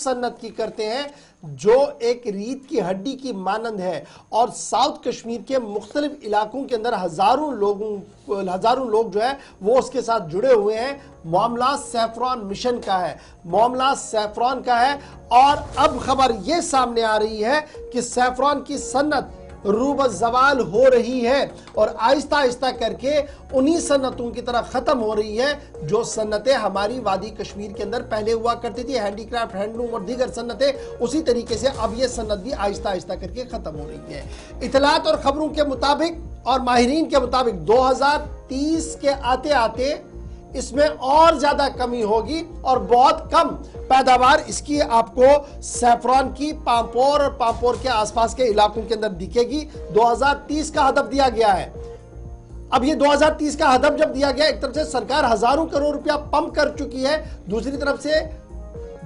सन्नत की करते हैं जो एक रीत की हड्डी की मानंद है, और साउथ कश्मीर के मुख्तलिफ इलाकों के अंदर हजारों लोग जो है वो उसके साथ जुड़े हुए हैं। मामला सैफरॉन मिशन का है, मामला सैफरॉन का है। और अब खबर यह सामने आ रही है कि सैफरॉन की सन्नत रूबज़वाल हो रही है और आहिस्ता आहिस्ता करके उन्हीं सन्नतों की तरफ खत्म हो रही है जो सन्नतें हमारी वादी कश्मीर के अंदर पहले हुआ करती थी, हैंडीक्राफ्ट, हैंडलूम और दीगर सन्नतें। उसी तरीके से अब यह सन्नत भी आहिस्ता आहिस्ता करके खत्म हो रही है। इतलात और खबरों के मुताबिक और माहिरीन के मुताबिक 2030 के आते आते इसमें और ज्यादा कमी होगी और बहुत कम पैदावार इसकी आपको सैफरॉन की पांपोर और पांपोर के आसपास के इलाकों के अंदर दिखेगी। 2030 का हदफ दिया गया है। अब ये 2030 का हदफ जब दिया गया, एक तरफ से सरकार हजारों करोड़ रुपया पंप कर चुकी है, दूसरी तरफ से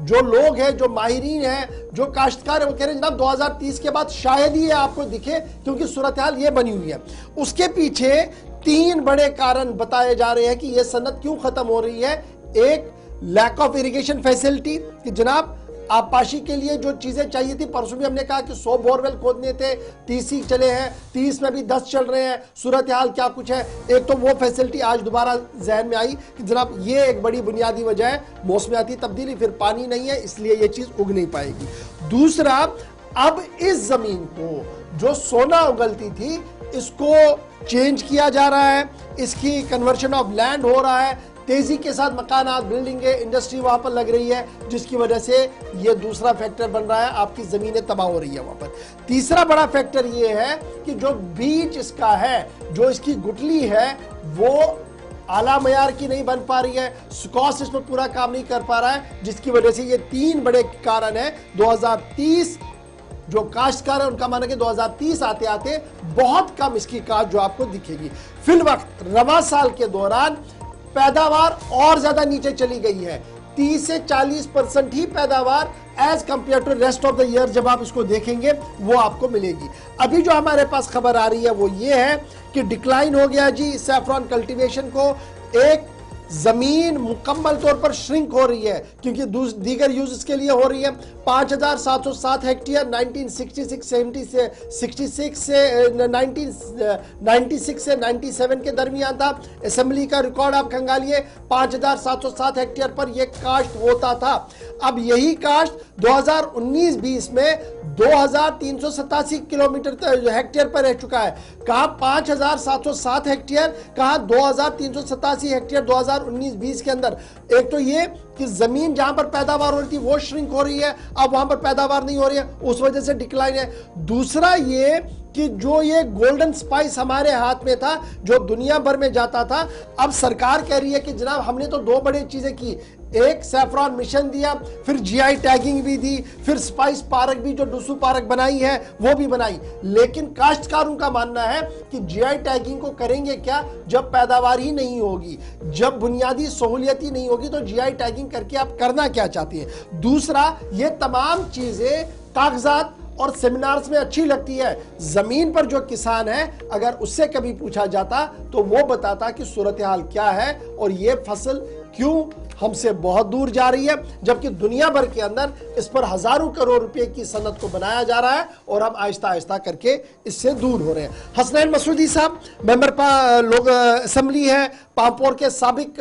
जो लोग हैं, जो माहिरीन हैं, जो काश्तकार है, वो कह रहे हैं जनाब 2030 के बाद शायद ही आपको दिखे, क्योंकि सूरत हाल ये बनी हुई है। उसके पीछे 3 बड़े कारण बताए जा रहे हैं कि यह सन्नत क्यों खत्म हो रही है। एक, लैक ऑफ इरिगेशन फैसिलिटी, कि जनाब आबपाशी के लिए जो चीजें चाहिए थी, परसों भी हमने कहा कि 100 बोरवेल खोदने थे, 30 ही चले हैं, 30 में भी 10 चल रहे हैं। सूरत हाल क्या कुछ है। एक तो वो फैसिलिटी आज दोबारा जहन में आई कि जनाब ये एक बड़ी बुनियादी वजह है, मौसमियाती तब्दीली, फिर पानी नहीं है इसलिए ये चीज उग नहीं पाएगी। दूसरा, अब इस जमीन को जो सोना उगलती थी इसको चेंज किया जा रहा है, इसकी कन्वर्शन ऑफ लैंड हो रहा है, तेजी के साथ मकानात, बिल्डिंगें, इंडस्ट्री वहां पर लग रही है, जिसकी वजह से ये दूसरा फैक्टर बन रहा है, आपकी जमीनें तबाह हो रही है वहां पर। तीसरा बड़ा फैक्टर ये है कि जो बीज इसका है, जो इसकी गुठली है, वो आला मयार की नहीं बन पा रही है, स्कॉस इसमें पूरा काम नहीं कर पा रहा है, जिसकी वजह से ये 3 बड़े कारण है। 2030 जो काश्तकार है उनका माना कि 2030 आते आते बहुत कम इसकी काश्त जो आपको दिखेगी। फिल वक्त रवा साल के दौरान पैदावार और ज्यादा नीचे चली गई है, 30 से 40% ही पैदावार as compare to rest of the year जब आप इसको देखेंगे वो आपको मिलेगी। अभी जो हमारे पास खबर आ रही है वो ये है कि डिक्लाइन हो गया जी सैफरॉन कल्टीवेशन को, एक जमीन मुकम्मल तौर पर श्रिंक हो रही है क्योंकि दीगर यूज के लिए हो रही है। 5707 हेक्टेयर 1966 से 1996 से 97 के दरमियान था। असेंबली का रिकॉर्ड आप खंगालिए, 5707 हेक्टेयर पर यह काश्त होता था। अब यही काश्त 2019-20 में 2387 किलोमीटर हेक्टेयर पर रह चुका है। कहा 5707 हेक्टेयर, कहा 2387 हेक्टेयर 2019-20 के अंदर। एक तो ये कि जमीन जहां पर पैदावार हो रही थी वो श्रिंक हो रही है, अब वहां पर पैदावार नहीं हो रही है, उस वजह से डिक्लाइन है। दूसरा ये कि जो ये गोल्डन स्पाइस हमारे हाथ में था, जो दुनिया भर में जाता था, अब सरकार कह रही है कि जनाब हमने तो 2 बड़ी चीजें की, एक सैफरॉन मिशन दिया, फिर जीआई टैगिंग भी दी, फिर स्पाइस पार्क भी जो डुसू पार्क बनाई है वो भी बनाई। लेकिन काश्तकारों का मानना है कि जीआई टैगिंग को करेंगे क्या जब पैदावार ही नहीं होगी, जब बुनियादी सहूलियत ही नहीं होगी, तो जीआई टैगिंग करके आप करना क्या चाहती हैं। दूसरा, ये तमाम चीजें कागजात और सेमिनार्स में अच्छी लगती है, जमीन पर जो किसान है अगर उससे कभी पूछा जाता तो वो बताता कि सूरत हाल क्या है और ये फसल क्यों हमसे बहुत दूर जा रही है, जबकि दुनिया भर के अंदर इस पर हजारों करोड़ रुपए की सनत को बनाया जा रहा है और हम आहिस्ता आहिस्ता करके इससे दूर हो रहे हैं। हसनैन मसूदी साहब मेंबर लोग असेंबली है, पांपोर के साबिक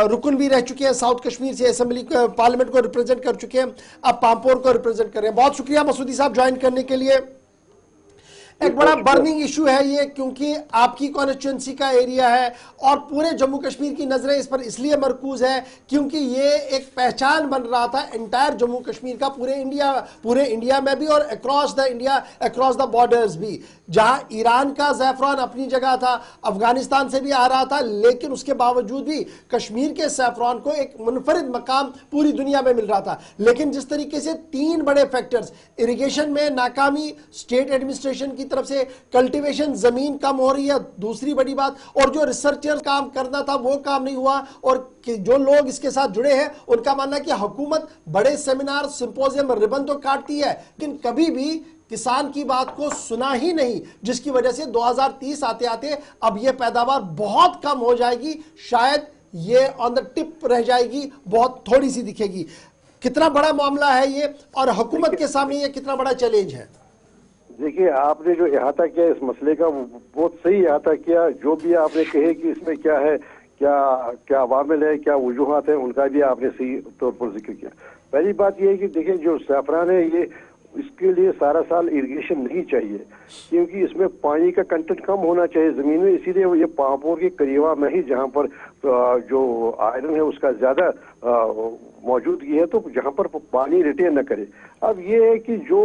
रुकन भी रह चुके हैं, साउथ कश्मीर से असेंबली पार्लियामेंट को रिप्रेजेंट कर चुके हैं, अब पांपोर को रिप्रेजेंट कर रहे हैं। बहुत शुक्रिया मसूदी साहब ज्वाइन करने के लिए। एक बड़ा बर्निंग इशू है ये, क्योंकि आपकी कॉन्स्टिट्यूंसी का एरिया है और पूरे जम्मू कश्मीर की नजरें इस पर इसलिए मरकूज है क्योंकि ये एक पहचान बन रहा था एंटायर जम्मू कश्मीर का, पूरे इंडिया में भी और across the India, across the borders भी। जहां ईरान का ज़ैफ़रान अपनी जगह था, अफगानिस्तान से भी आ रहा था, लेकिन उसके बावजूद भी कश्मीर के ज़ैफ़रान को एक मुनफरिद मकाम पूरी दुनिया में मिल रहा था। लेकिन जिस तरीके से 3 बड़े फैक्टर्स, इरिगेशन में नाकामी, स्टेट एडमिनिस्ट्रेशन की तरफ से कल्टीवेशन, जमीन कम हो रही है, दूसरी बड़ी बात, और जो रिसर्चर काम करना था वो काम नहीं हुआ, और जो लोग इसके साथ जुड़े हैं उनका मानना है कि हुकूमत बड़े सेमिनार, सिंपोजियम, रिबन तो काटती है लेकिन कभी भी किसान की बात को सुना ही नहीं, जिसकी वजह से 2030 आते आते अब यह पैदावार बहुत कम हो जाएगी, शायद ये ऑन द टिप रह जाएगी, बहुत थोड़ी सी दिखेगी। कितना बड़ा मामला है ये, और हुकूमत के सामने ये कितना बड़ा चैलेंज है? देखिए, आपने जो इहाता किया इस मसले का, वो बहुत सही इहाता किया। जो भी आपने कहे कि इसमें क्या है, क्या क्या अवामिल है, क्या वजूहात है, उनका भी आपने सही तौर पर जिक्र किया। पहली बात यह है कि देखिए, जो सैफरान है ये, इसके लिए सारा साल इरिगेशन नहीं चाहिए, क्योंकि इसमें पानी का कंटेंट कम होना चाहिए जमीन में। इसीलिए ये पापोर के करीबा में ही, जहाँ पर जो आयरन है उसका ज्यादा मौजूदगी है, तो जहाँ पर पानी रिटेन न करे। अब ये है कि जो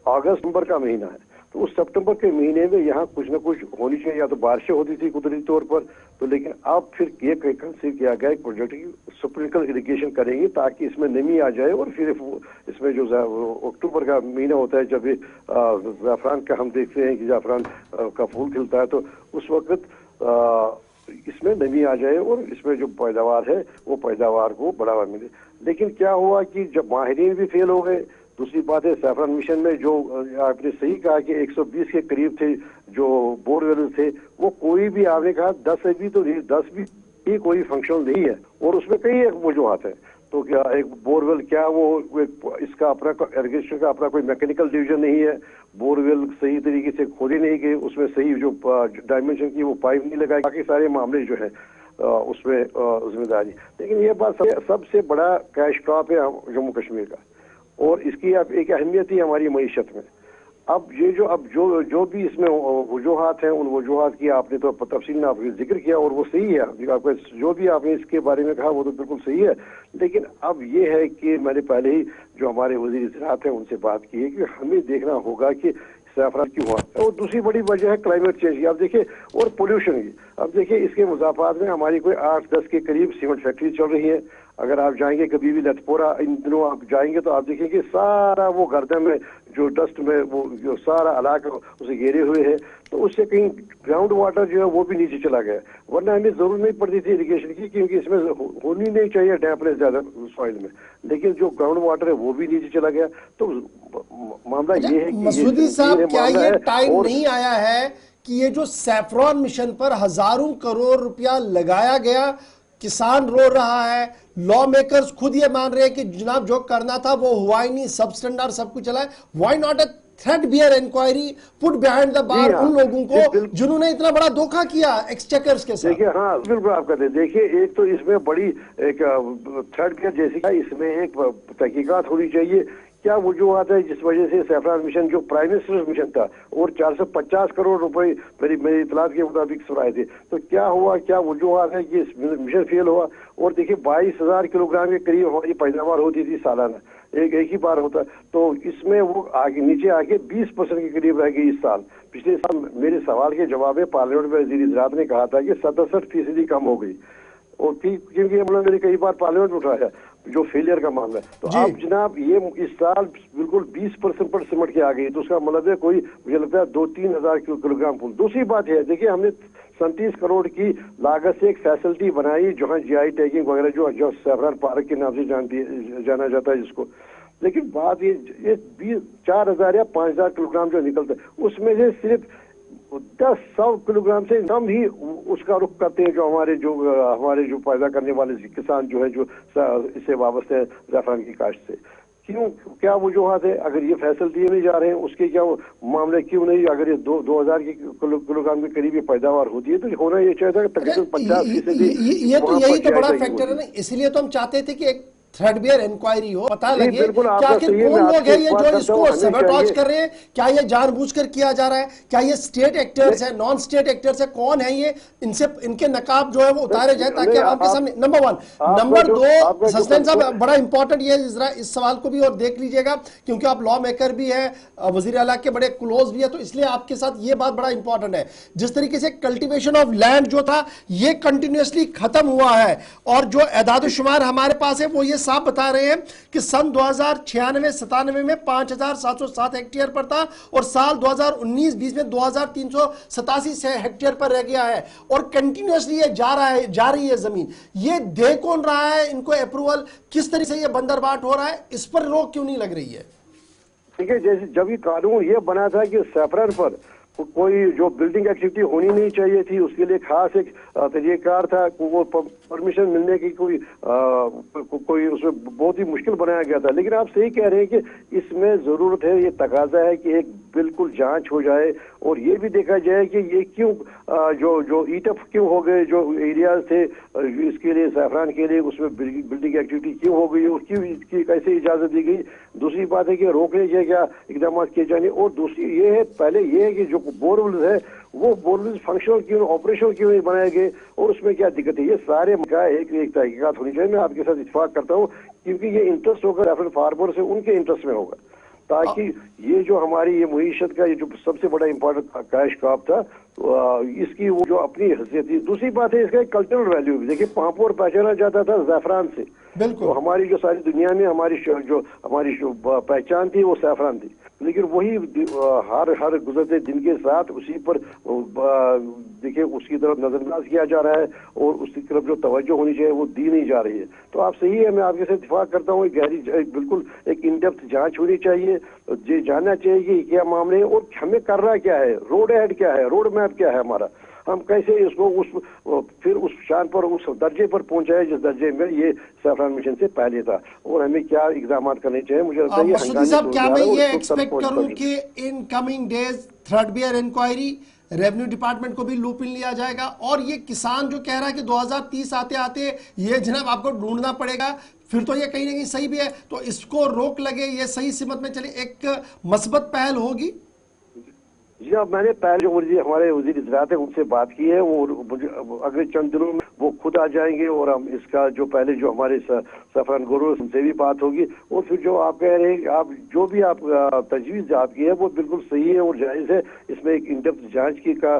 अगस्त नवंबर का महीना है, तो उस सितंबर के महीने में यहाँ कुछ न कुछ होनी चाहिए। या तो बारिशें होती थी कुदरती तौर पर, तो लेकिन अब फिर ये कंसीव किया गया एक प्रोजेक्ट की स्प्रिंकल इरिगेशन करेंगे, ताकि इसमें नमी आ जाए। और फिर इसमें जो अक्टूबर का महीना होता है, जब ज़ाफ़रान का हम देखते हैं कि ज़ाफ़रान का फूल खिलता है, तो उस वक्त इसमें नमी आ जाए और इसमें जो पैदावार है वो पैदावार को बढ़ावा मिले। लेकिन क्या हुआ कि जब माहिरीन भी फेल हो गए। दूसरी बात है, सैफरान मिशन में जो आपने सही कहा कि 120 के करीब थे जो बोरवेल थे, वो कोई भी, आपने कहा 10 भी तो नहीं, 10 भी कोई फंक्शनल नहीं है, और उसमें कई एक वजूहात है। तो क्या एक बोरवेल, क्या वो इसका अपना इरिगेशन का अपना कोई मैकेनिकल डिवीजन नहीं है, बोरवेल सही तरीके से खोदे नहीं गए, उसमें सही जो डायमेंशन की वो पाइप नहीं लगाई, बाकी सारे मामले जो है उसमें जिम्मेदारी। लेकिन ये बात सबसे बड़ा कैश क्रॉप है जम्मू कश्मीर का, और इसकी अब एक अहमियत ही हमारी मईशत में। अब ये जो भी इसमें वजूहात हैं, उन वजूहात की आपने तो तफसील में आपने जिक्र किया, और वो सही है। आपको जो भी आपने इसके बारे में कहा वो तो बिल्कुल सही है। लेकिन अब ये है कि मैंने पहले ही जो हमारे वज़ीर ज़राअत हैं उनसे बात की है कि हमें देखना होगा कि सैफरान क्यों हुआ। और दूसरी बड़ी वजह है क्लाइमेट चेंज की। अब देखिए, और पोल्यूशन की। अब देखिए, इसके मुज़ाफ़ात में हमारी कोई 8-10 के करीब सीमेंट फैक्ट्री चल रही है। अगर आप जाएंगे कभी भी लतपोरा, इन दिनों आप जाएंगे तो आप देखेंगे सारा वो गर्दन में जो डस्ट में वो जो सारा इलाका उसे घेरे हुए है, तो उससे कहीं ग्राउंड वाटर जो है वो भी नीचे चला गया। वरना हमें जरूरत नहीं पड़ती थी इरिगेशन की, क्योंकि इसमें होनी नहीं चाहिए डैम्पनेस ज्यादा सॉइल में, लेकिन जो ग्राउंड वाटर है वो भी नीचे चला गया। तो मामला ये है कि मसूदी साहब, क्या ये टाइम नहीं आया है कि ये जो सैफरॉन मिशन पर हजारों करोड़ रुपया लगाया गया, किसान रो रहा है, लॉ मेकर्स खुद ये मान रहे हैं कि जनाब जो करना था वो हुआ ही नहीं, सब स्टैंडर्ड सब कुछ चला है, why not a threadbare inquiry put behind the bar उन लोगों को जिन्होंने इतना बड़ा धोखा किया एक्सचेकर्स के साथ? देखिए, हाँ बिल्कुल आप कहते हैं। देखिए, एक तो इसमें बड़ी एक थ्रेड बियर जैसी, इसमें एक तहकीकात होनी चाहिए। क्या वजूहत है जिस वजह से सैफरान मिशन जो प्राइम मिनिस्टर मिशन था और 450 करोड़ रुपए मेरी इतलात के मुताबिक सुनाए थे, तो क्या हुआ, क्या वजूहत है कि मिशन फेल हुआ? और देखिए, 22,000 किलोग्राम के करीब हमारी पैदावार होती थी सालाना, एक ही बार होता, तो इसमें वो आगे नीचे आके 20% के करीब रह गई इस साल। पिछले साल मेरे सवाल के जवाब में पार्लियामेंट में वज़ीर ज़राअत ने कहा था कि 67% कम हो गई, और क्योंकि हमने मैंने कई बार पार्लियामेंट में उठाया जो फेलियर का मामला है। तो अब जनाब ये इस साल बिल्कुल 20% पर सिमट के आ गई, तो उसका मतलब है कोई मुझे लगता है 2-3 हजार किलोग्राम फूल। दूसरी बात है, देखिए, हमने 37 करोड़ की लागत से एक फैसिलिटी बनाई जहाँ GI टैगिंग वगैरह जो सैफरान पार्क के नाम से जाना जाता है जिसको। लेकिन बात ये 4,000 या 5,000 किलोग्राम जो निकलता है, उसमें से सिर्फ 10-100 किलोग्राम से कम ही उसका रुख करते हैं जो हमारे जो पैदा करने वाले किसान जो है, जो इससे वाबस्ते हैं ज़ाफ़रान की काश्त से। क्यों, क्या वजूहत है? अगर ये फैसिलिटी नहीं जा रहे हैं, उसके क्या मामले क्यों नहीं? अगर ये 2,000 किलोग्राम के करीब पैदावार होती है तो होना ये चाहिए था तकरीबन 50%। ये तो यही तो बड़ा फैक्टर है ना, इसलिए तो हम चाहते थे कि एक थ्रेडबियर इंक्वायरी हो, पता लगे कि आखिर कौन लोग हैं ये जो इसको सबटॉच कर रहे हैं। क्या ये जानबूझकर किया जा रहा है? क्या ये स्टेट एक्टर्स है, नॉन स्टेट एक्टर्स है? कौन है ये? इनसे इनके नकाब जो है वो उतारे जाए ताकि आवाम के सामने। नंबर 1। नंबर 2, सस्तेन साहब, बड़ा इंपॉर्टेंट ये इस सवाल को भी और देख लीजिएगा, क्योंकि आप लॉ मेकर भी है, वजीर आला के बड़े क्लोज भी है, तो इसलिए आपके साथ ये बात बड़ा इंपॉर्टेंट है। जिस तरीके से कल्टीवेशन ऑफ लैंड जो था ये कंटिन्यूसली खत्म हुआ है, और जो एदाद-ओ-शुमार हमारे पास है वो ये साफ बता रहे हैं कि सन 2096-97 में 5,707 हेक्टेयर पर था, और साल 2019-20 में 2,387 हेक्टेयर पर रह गया है, और कंटिन्यूअसली ये जा रही है जमीन। ये दे कौन रहा है इनको अप्रूवल? किस तरह से ये बंदरबाट हो रहा है? इस पर रोक क्यों नहीं लग रही है? देखिए, जैसे जब ये कानून ये बना था कि सैफरान पर कोई जो बिल्डिंग एक्टिविटी होनी नहीं चाहिए थी, उसके लिए खास एक तरीकेकार था, वो परमिशन मिलने की कोई उसमें बहुत ही मुश्किल बनाया गया था। लेकिन आप सही कह रहे हैं कि इसमें जरूरत है, ये तकाजा है कि एक बिल्कुल जांच हो जाए और ये भी देखा जाए कि ये क्यों जो ईटअप क्यों हो गए, जो एरियाज थे इसके लिए सैफरान के लिए, उसमें बिल्डिंग एक्टिविटी क्यों हो गई और क्यों इसकी कैसे इजाजत दी गई। दूसरी बात है कि रोकने के क्या इकदाम किए जाने, और दूसरी ये है, पहले ये है कि जो बोरवेल्स है वो बोरवेल्स फंक्शनल क्यों, ऑपरेशनल क्यों नहीं बनाए गए और उसमें क्या दिक्कत है। ये सारे का एक तहकीकात होनी चाहिए। मैं आपके साथ इत्तेफाक करता हूँ क्योंकि ये इंटरेस्ट होगा सैफरन फार्मर से, उनके इंटरेस्ट में होगा, ताकि ये जो हमारी ये मईशत का ये जो सबसे बड़ा इंपॉर्टेंट कैश क्रॉप था इसकी वो जो अपनी हैसियत थी। दूसरी बात है इसका कल्चरल वैल्यू भी। देखिए पापोर पहचाना जाता था ज़ैफरान से, तो हमारी जो सारी दुनिया में हमारी जो पहचान थी वो सैफरान थी। लेकिन वही हर गुजरते दिन के साथ उसी पर देखिए उसकी तरफ नजरअंदाज किया जा रहा है और उसकी तरफ जो तवज्जो होनी चाहिए वो दी नहीं जा रही है। तो आप सही है, मैं आपके साथ इत्तेफाक करता हूँ, बिल्कुल एक इन डेप्थ जांच होनी चाहिए, ये जानना चाहिए कि क्या मामले हैं और हमें करना क्या है, रोड हेड क्या है, रोड मैप क्या है हमारा, हम कैसे इसको फिर उस शान पर, उस दर्जे पर पहुंचाए जिस दर्जे में ये सैफरान मिशन से पहले था, और हमें क्या इकदाम करने चाहिए। मुझे लगता है मसूदी साहब, क्या मैं ये एक्सपेक्ट करूं कि in coming days threadbare inquiry revenue department को भी लूप इन लिया जाएगा, और ये किसान जो कह रहा है कि 2030 आते आते ये जनाब आपको ढूंढना पड़ेगा, फिर तो ये कहीं ना कहीं सही भी है, तो इसको रोक लगे, ये सही सिमत में चले, एक मस्बत पहल होगी। जी हाँ, मैंने पहले जो हमारे वजीर इज़रात है उनसे बात की है, वो अगले चंद दिनों में वो खुद आ जाएंगे और हम इसका जो पहले जो हमारे सफरान गुरु उनसे भी बात होगी, और फिर जो आप कह रहे हैं आप जो भी आप तजवीज़ आपकी है वो बिल्कुल सही है और जायज़ है। इसमें एक इन डेप्थ जाँच की का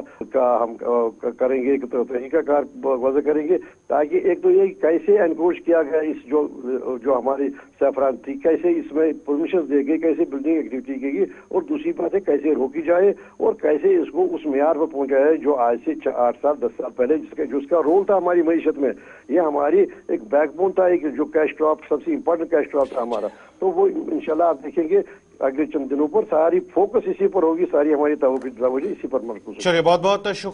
हम करेंगे, एक तरीक़ाकार वज़ा करेंगे, ताकि एक तो ये कैसे एनकोरेज किया गया इस जो हमारी सैफरान थी, कैसे इसमें परमिशन दी गई, कैसे बिल्डिंग एक्टिविटी की गई, और दूसरी बात है कैसे रोकी जाए और कैसे इसको उस मियार पर पहुंचाया है जो आज से 8 साल 10 साल पहले जिसका रोल था हमारी मईशत में। ये हमारी एक बैकबोन था, एक जो कैश क्रॉप सबसे इंपॉर्टेंट कैश क्रॉप था हमारा। तो वो इंशाल्लाह आप देखेंगे अगले चंद दिनों पर सारी फोकस इसी पर होगी, सारी हमारी तवज्जो इसी पर मरकूज होगी। चलिए, बहुत बहुत शुक्रिया।